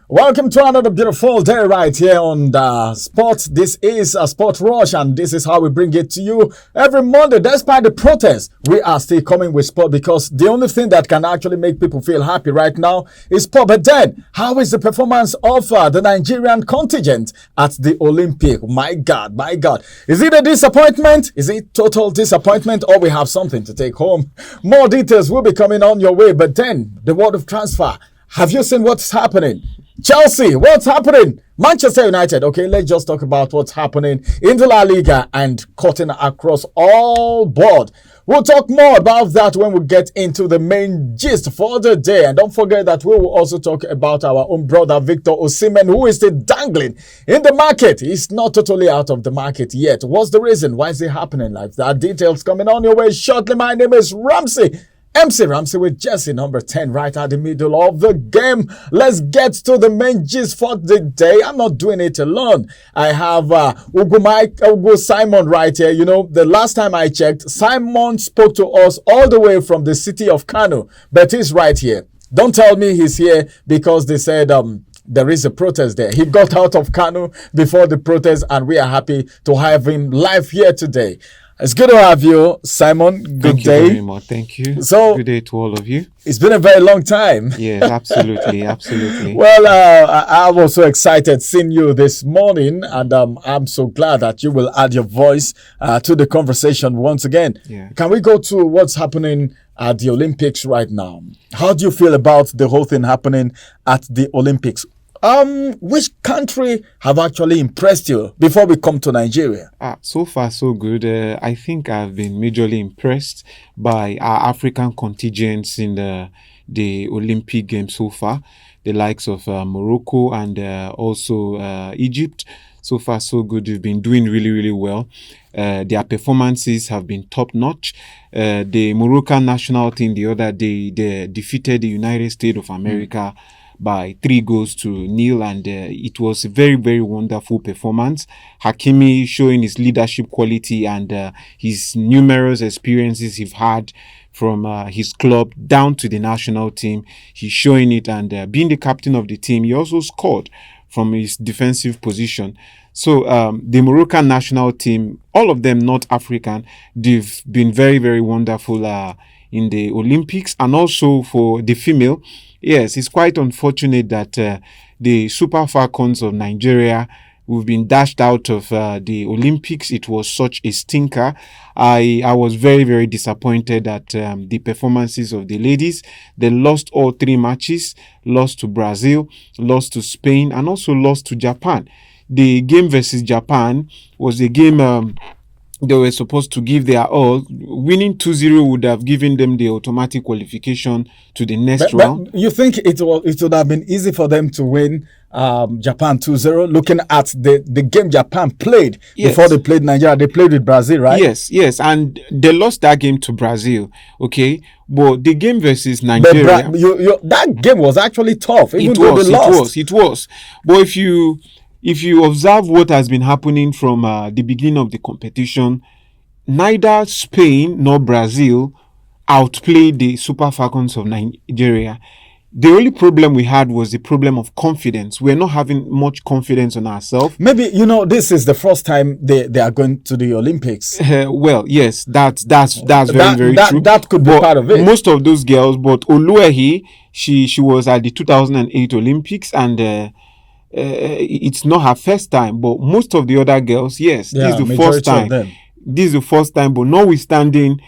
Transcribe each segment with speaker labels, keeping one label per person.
Speaker 1: Welcome to another beautiful day right here on the Sport. This is a Sport Rush, and this is how we bring it to you every Monday. Despite the protest, we are still coming with sport because the only thing that can actually make people feel happy right now is sport. But then, how is the performance of the Nigerian contingent at the Olympic? My God, my God. Is it a disappointment? Is it total disappointment, or we have something to take home? More details will be coming on your way. But then, the world of transfer. Have you seen what's happening? Chelsea, what's happening? Manchester United. Okay, let's just talk about what's happening in the La Liga and cutting across all board. We'll talk more about that when we get into the main gist for the day. And don't forget that we will also talk about our own brother Victor Osimhen, who is still dangling in the market. He's not totally out of the market yet. What's the reason? Why is it happening like that? Details coming on your way shortly. My name is MC Ramsey with Jesse, number 10, right at the middle of the game. Let's get to the main gist for the day. I'm not doing it alone. I have Ugo Simon right here. You know, the last time I checked, Simon spoke to us all the way from the city of Kano, but he's right here. Don't tell me he's here because they said there is a protest there. He got out of Kano before the protest, and we are happy to have him live here today. It's good to have you, Simon. Good
Speaker 2: Thank
Speaker 1: day.
Speaker 2: you very much. Thank you.
Speaker 1: So,
Speaker 2: good day to all of you.
Speaker 1: It's been a very long time.
Speaker 2: Yes, absolutely, absolutely.
Speaker 1: Well, I was so excited seeing you this morning, and I'm so glad that you will add your voice to the conversation once again.
Speaker 2: Yeah.
Speaker 1: Can we go to what's happening at the Olympics right now? How do you feel about the whole thing happening at the Olympics? Which country have actually impressed you before we come to Nigeria?
Speaker 2: So far, so good. I think I've been majorly impressed by our African contingents in the Olympic Games so far. The likes of Morocco and also Egypt. So far, so good. They've been doing really, really well. Their performances have been top-notch. The Moroccan national team the other day, they defeated the United States of America by 3-0, and it was a very, very wonderful performance. Hakimi showing his leadership quality and his numerous experiences he's had from his club down to the national team. He's showing it, and being the captain of the team, he also scored from his defensive position. So the Moroccan national team, all of them not African, they've been very, very wonderful in the Olympics. And also for the female, yes, it's quite unfortunate that the Super Falcons of Nigeria, we've been dashed out of the Olympics. It was such a stinker. I was very, very disappointed at the performances of the ladies. They lost all 3 matches, lost to Brazil, lost to Spain, and also lost to Japan. The game versus Japan was a game they were supposed to give their all. Winning 2-0 would have given them the automatic qualification to the next round.
Speaker 1: But you think it would have been easy for them to win Japan 2-0, looking at the game Japan played before they played Nigeria? They played with Brazil, right?
Speaker 2: Yes, and they lost that game to Brazil, okay? But the game versus Nigeria...
Speaker 1: that game was actually tough, even though they lost.
Speaker 2: It was. But if you observe what has been happening from the beginning of the competition, neither Spain nor Brazil outplayed the Super Falcons of Nigeria. The only problem we had was the problem of confidence. We're not having much confidence on ourselves.
Speaker 1: Maybe, this is the first time they are going to the Olympics.
Speaker 2: Well, yes, that's very true.
Speaker 1: That could be part of it.
Speaker 2: Most of those girls, but Oweleke, she was at the 2008 Olympics, and it's not her first time, but most of the other girls, yes, this is the first time. This is the first time, but notwithstanding,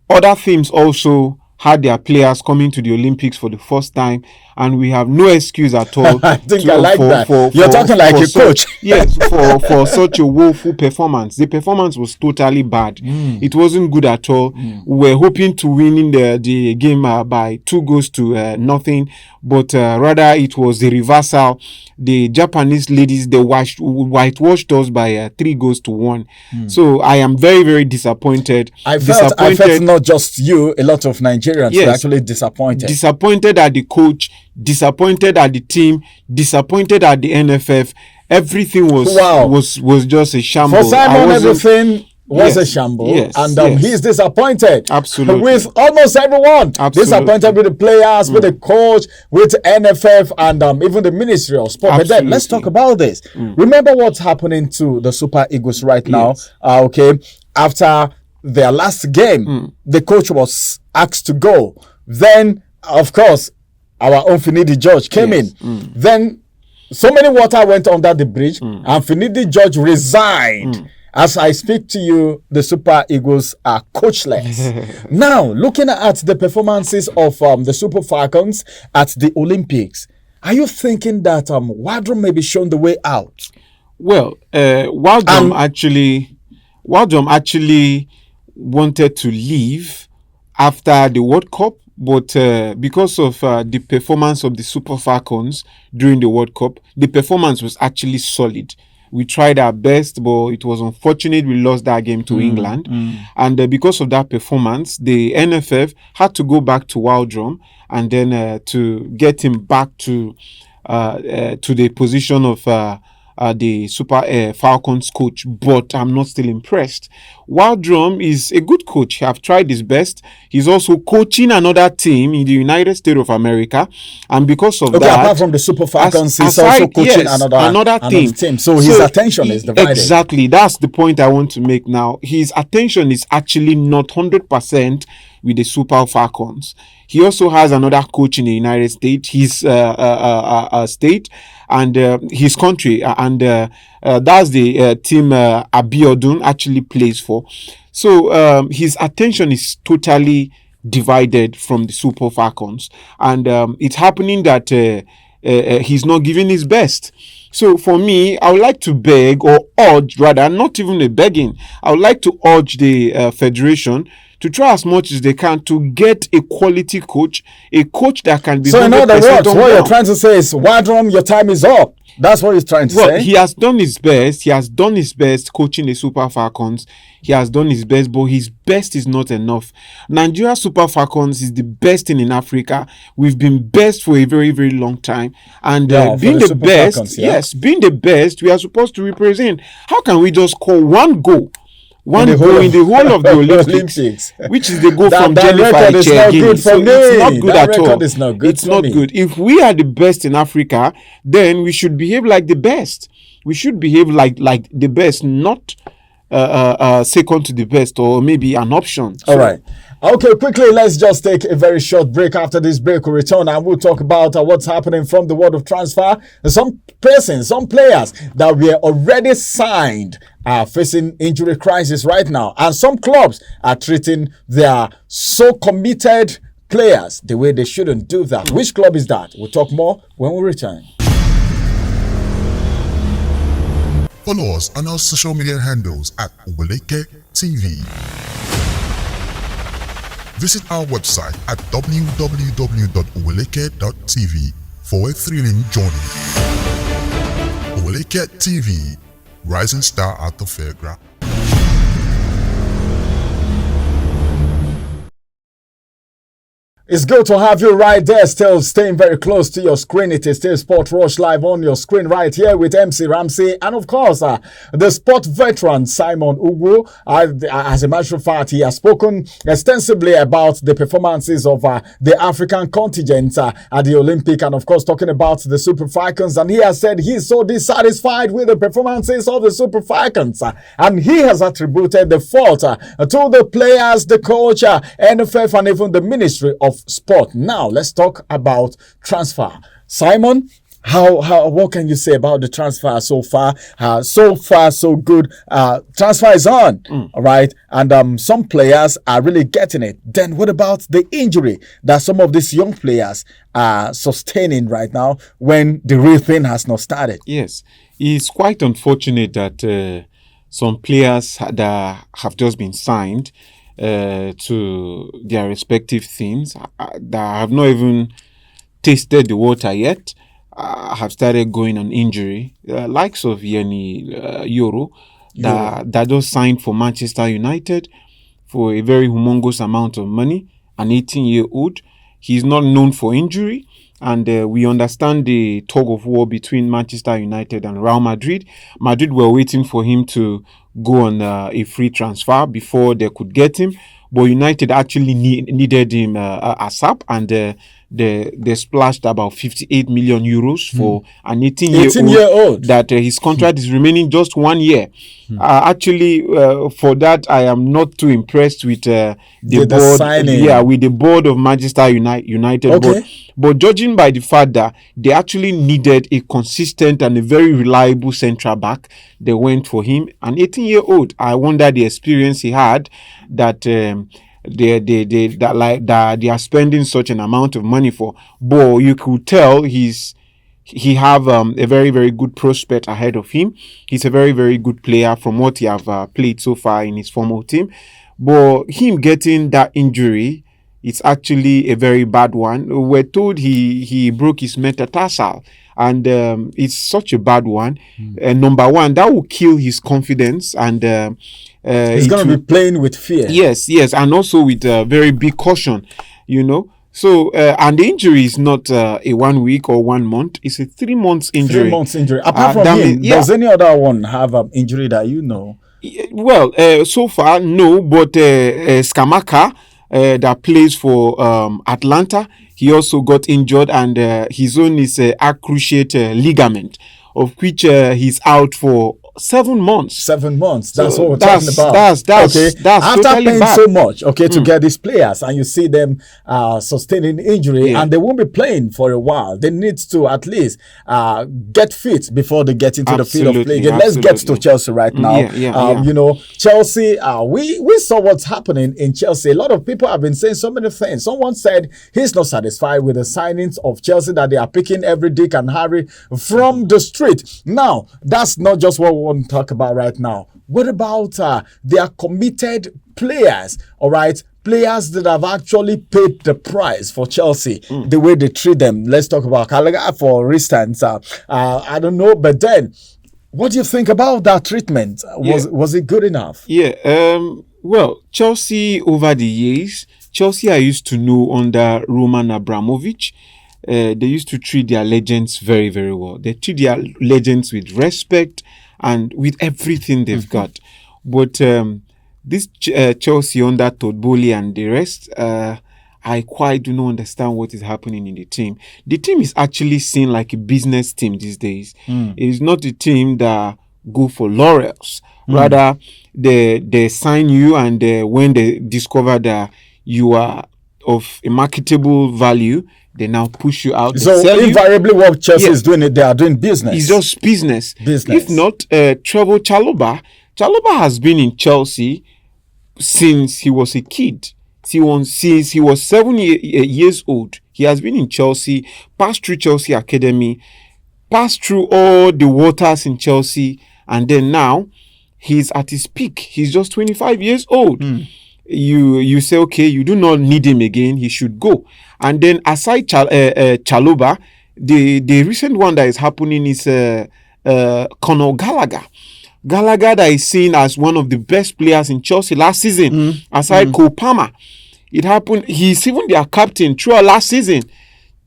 Speaker 2: other teams also had their players coming to the Olympics for the first time, and we have no excuse at all.
Speaker 1: I think I like that. You're talking like a coach.
Speaker 2: Yes, for such a woeful performance. The performance was totally bad. It wasn't good at all. We were hoping to win in the game by 2-0, but rather it was the reversal. The Japanese ladies, they whitewashed us by 3-1. So I am very, very disappointed.
Speaker 1: I felt not just you, a lot of Nigerians were actually disappointed.
Speaker 2: Disappointed at the coach, disappointed at the team, disappointed at the NFF. Everything was just a shambles.
Speaker 1: For Simon, everything was a
Speaker 2: Yes,
Speaker 1: shamble,
Speaker 2: yes,
Speaker 1: and
Speaker 2: yes.
Speaker 1: he's disappointed
Speaker 2: Absolutely.
Speaker 1: with almost everyone.
Speaker 2: Absolutely.
Speaker 1: Disappointed with the players, with the coach, with NFF, and even the Ministry of Sport. But then let's
Speaker 2: Absolutely.
Speaker 1: talk about this. Remember what's happening to the Super Eagles right now?
Speaker 2: Yes.
Speaker 1: Okay, after their last game, the coach was asked to go. Then, of course, our own Finidi George came
Speaker 2: Yes.
Speaker 1: in. Then so many water went under the bridge, and Finidi George resigned. As I speak to you, the Super Eagles are coachless. Now, looking at the performances of the Super Falcons at the Olympics, are you thinking that Wardrum may be shown the way out?
Speaker 2: Well, Waldrum actually wanted to leave after the World Cup, but because of the performance of the Super Falcons during the World Cup, the performance was actually solid. We tried our best, but it was unfortunate we lost that game to England. And because of that performance, the NFF had to go back to Waldrum and then to get him back to the position of the Super Falcons coach, but I'm not still impressed. Waldrum is a good coach. I've tried his best. He's also coaching another team in the United States of America, and because of that,
Speaker 1: apart from the Super Falcons, he's also coaching another team. So his attention is divided.
Speaker 2: Exactly, that's the point I want to make now. His attention is actually not 100% with the Super Falcons. He also has another coach in the United States, his state and his country, and that's the team Abiodun actually plays for. So his attention is totally divided from the Super Falcons, and it's happening that he's not giving his best. So for me, I would like to beg or urge, rather, not even a begging, I would like to urge the federation to try as much as they can to get a quality coach, a coach that can be.
Speaker 1: So in other words, what you're trying to say is, Wardrum, your time is up. That's what he's trying to say.
Speaker 2: He has done his best. He has done his best coaching the Super Falcons. He has done his best, but his best is not enough. Nigeria Super Falcons is the best in Africa. We've been best for a very, very long time. And being the best, Falcons, yes, being the best, we are supposed to represent. How can we just score one goal? One goal in the whole of the Olympics, which is the goal from Jennifer Echegini. It's not good at all. It's not good. If we are the best in Africa, then we should behave like the best. We should behave like the best, not second to the best, or maybe an option.
Speaker 1: All right. Okay, quickly, let's just take a very short break. After this break, we'll return and we'll talk about what's happening from the world of transfer. Some players that were already signed are facing injury crisis right now. And some clubs are treating their so committed players the way they shouldn't do that. Which club is that? We'll talk more when we return.
Speaker 3: Follow us on our social media handles at Oweleke TV. Visit our website at www.oweleketv for a thrilling journey. Oweleke TV, rising star at the fairground.
Speaker 1: It's good to have you right there, still staying very close to your screen. It is still Sport Rush live on your screen right here with MC Ramsey and, of course, the sport veteran Simon Ugwu. As a matter of fact, he has spoken extensively about the performances of the African contingent at the Olympic, and, of course, talking about the Super Falcons. And he has said he's so dissatisfied with the performances of the Super Falcons, and he has attributed the fault to the players, the coach, NFF, and even the Ministry of Sport. Now let's talk about transfer. Simon, what can you say about the transfer so far? So far, so good. Transfer is on, all right, and some players are really getting it. Then what about the injury that some of these young players are sustaining right now when the real thing has not started?
Speaker 2: Yes, it's quite unfortunate that some players that have just been signed to their respective teams that have not even tasted the water yet have started going on injury. Likes of Yeni Yoro that just signed for Manchester United for a very humongous amount of money, an 18-year-old. He's not known for injury. And we understand the tug of war between Manchester United and Real Madrid. Madrid were waiting for him to go on a free transfer before they could get him. But United actually needed him ASAP, and they splashed about 58 million euros for an 18-year-old that his contract is remaining just 1 year. Actually, for that, I am not too impressed with the board.
Speaker 1: Signing.
Speaker 2: With the board of Manchester United.
Speaker 1: Okay.
Speaker 2: But judging by the fact that they actually needed a consistent and a very reliable central back, they went for him. An 18-year-old. I wonder the experience he had that they are spending such an amount of money for. But you could tell he have a very, very good prospect ahead of him. He's a very, very good player from what he have played so far in his former team. But him getting that injury, it's actually a very bad one. We're told he broke his metatarsal, and it's such a bad one. Number one, that will kill his confidence, and
Speaker 1: he's going to be playing with fear.
Speaker 2: Yes, and also with very big caution, So, and the injury is not a 1 week or 1 month. It's a 3 months injury.
Speaker 1: 3 months injury. Apart from him, does any other one have an injury that you know?
Speaker 2: Well, so far, no. But Skamaka, that plays for Atlanta, he also got injured, and his own is a cruciate ligament, of which he's out for 7 months.
Speaker 1: 7 months. That's what we're talking about.
Speaker 2: That's
Speaker 1: after
Speaker 2: totally
Speaker 1: paying
Speaker 2: bad.
Speaker 1: so much, to get these players, and you see them sustaining injury, and they won't be playing for a while. They need to at least get fit before they get into the field of play again. Let's get to Chelsea right now. Chelsea. We saw what's happening in Chelsea. A lot of people have been saying so many things. Someone said he's not satisfied with the signings of Chelsea, that they are picking every Dick and Harry from the street. Now, that's not just what we want to talk about right now. What about their committed players? All right, players that have actually paid the price for Chelsea, the way they treat them. Let's talk about Gallagher, for instance. I don't know, but then, what do you think about that treatment? Was it good enough?
Speaker 2: Well, Chelsea over the years, Chelsea I used to know under Roman Abramovich. They used to treat their legends very, very well. They treat their legends with respect and with everything they've got. But this Chelsea under Todd Bowley and the rest, I quite do not understand what is happening in the team. The team is actually seen like a business team these days. It is not a team that go for laurels. Rather, they sign you, and when they discover that you are of a marketable value, they now push you out.
Speaker 1: So invariably what Chelsea is doing, they are doing business.
Speaker 2: It's just business. If not, Trevor Chalobah has been in Chelsea since he was a kid. Since he was 7 years old. He has been in Chelsea, passed through Chelsea Academy, passed through all the waters in Chelsea, and then now he's at his peak. He's just 25 years old. You say, okay, you do not need him again, he should go. And then aside Chalobah, the recent one that is happening is Conor Gallagher. Gallagher that is seen as one of the best players in Chelsea last season, aside Cole Palmer. It happened, he's even their captain throughout last season.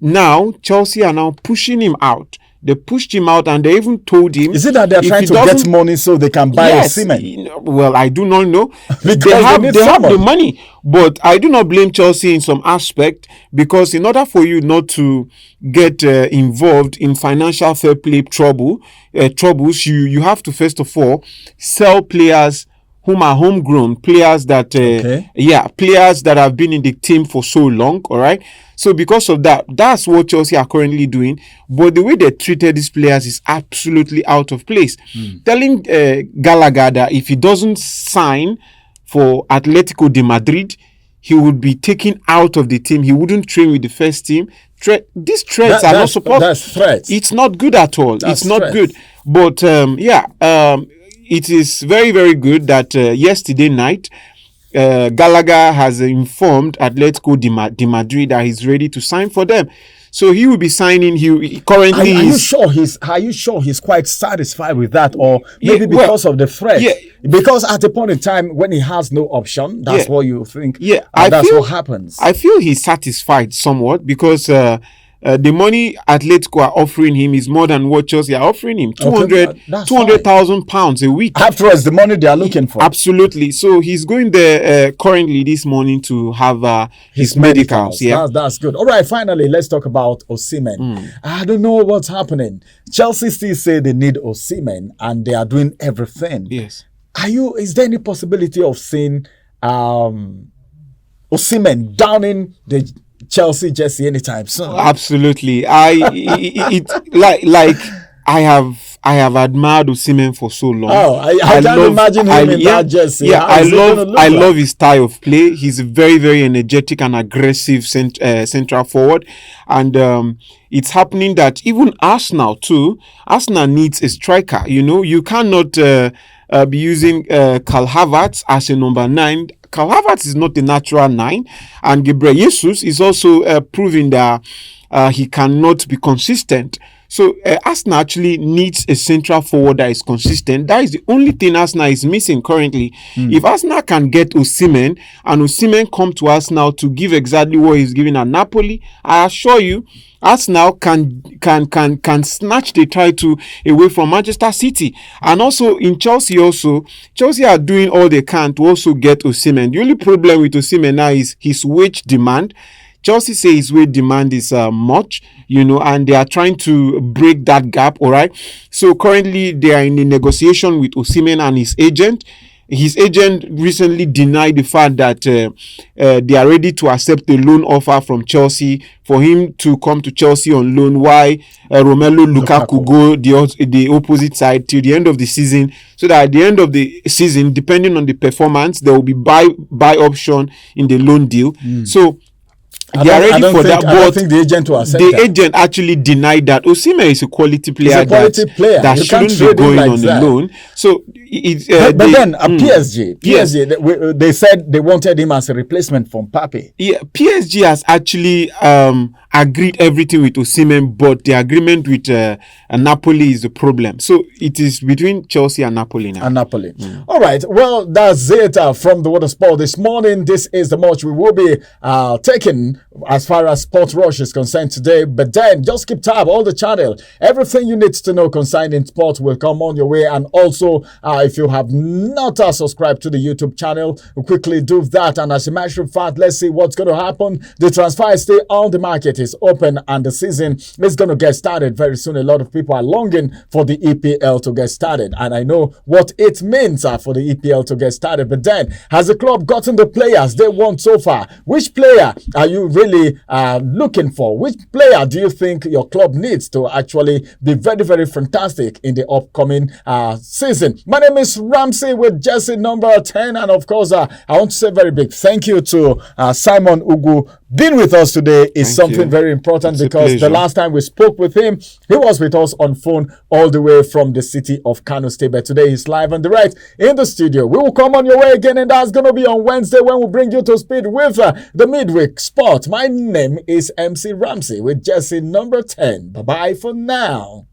Speaker 2: Now, Chelsea are now pushing him out. They pushed him out, and they even told him...
Speaker 1: Is it that they're trying to get money so they can buy a cement?
Speaker 2: Well, I do not know.
Speaker 1: Because
Speaker 2: they have the money. But I do not blame Chelsea in some aspect, because in order for you not to get involved in financial fair play troubles, you have to first of all sell players whom are homegrown, players that players that have been in the team for so long. All right. So because of that, that's what Chelsea are currently doing. But the way they treated these players is absolutely out of place. Telling Gallagher that if he doesn't sign for Atletico de Madrid, he would be taken out of the team. He wouldn't train with the first team. These threats are not supposed.
Speaker 1: That's threats.
Speaker 2: It's not good at all. It's not good. But it is very, very good that yesterday night, Gallagher has informed Atletico de Madrid that he's ready to sign for them. So he will be signing. He currently
Speaker 1: Are you sure he's quite satisfied with that, or maybe because of the threat? Yeah. Because at a point in time when he has no option, that's what you think.
Speaker 2: Yeah,
Speaker 1: that's what happens.
Speaker 2: I feel he's satisfied somewhat because The money Atletico are offering him is more than what Chelsea are offering him.
Speaker 1: That's
Speaker 2: 200,000 pounds a week.
Speaker 1: After all, it's the money they are looking for.
Speaker 2: Absolutely. So he's going there currently this morning to have his medicals. Yeah,
Speaker 1: that's good. All right, finally, let's talk about Osimhen. I don't know what's happening. Chelsea still say they need Osimhen, and they are doing everything.
Speaker 2: Yes.
Speaker 1: Is there any possibility of seeing Osimhen donning the Chelsea jersey anytime soon?
Speaker 2: Absolutely. I have admired Osimhen for so long.
Speaker 1: I can't imagine him in that jersey.
Speaker 2: Yeah, I love his style of play. He's a very, very energetic and aggressive central forward. And it's happening that even Arsenal needs a striker. You cannot be using Karl Havertz as a number 9. Karl Havertz is not a natural 9, and Gabriel Jesus is also proving that he cannot be consistent. So Arsenal actually needs a central forward that is consistent. That is the only thing Arsenal is missing currently. If Arsenal can get Osimhen, and Osimhen come to Arsenal to give exactly what he's giving at Napoli, I assure you, Arsenal can snatch the title away from Manchester City. And also in Chelsea are doing all they can to also get Osimhen. The only problem with Osimhen now is his wage demand. Chelsea say his wage demand is much, and they are trying to break that gap. All right. So currently they are in a negotiation with Osimhen and his agent. His agent recently denied the fact that they are ready to accept a loan offer from Chelsea for him to come to Chelsea on loan, while Romelu Lukaku go the opposite side till the end of the season, so that at the end of the season, depending on the performance, there will be buy option in the loan deal. So they are ready for that, but
Speaker 1: I don't think the agent will accept that.
Speaker 2: Agent actually denied that. Osimhen is a quality player, that
Speaker 1: you
Speaker 2: shouldn't be going on the loan. So
Speaker 1: PSG, they said they wanted him as a replacement from Pape.
Speaker 2: Yeah, PSG has actually agreed everything with Osimhen, but the agreement with Napoli is the problem. So it is between Chelsea and Napoli now.
Speaker 1: All right. Well, that's it from the World of Sport this morning. This is the match we will be taking as far as Sport Rush is concerned today. But then just keep tab all the channel. Everything you need to know concerning sport will come on your way. And also, if you have not subscribed to the YouTube channel, quickly do that. And as a matter of fact, let's see what's going to happen. The transfer is still on the market, is open, and the season is going to get started very soon. A lot of people are longing for the EPL to get started, and I know what it means for the EPL to get started. But then, has the club gotten the players they want so far? Which player are you really looking for? Which player do you think your club needs to actually be very, very fantastic in the upcoming season? My name is Ramsey with Jersey number 10, and of course, I want to say very big thank you to Simon Ugu. Being with us today is something very important, because the last time we spoke with him, he was with us on phone all the way from the city of Kano State. But today he's live and direct in the studio. We will come on your way again, and that's going to be on Wednesday when we bring you to speed with the midweek sport. My name is MC Ramsey with Jersey number 10. Bye-bye for now.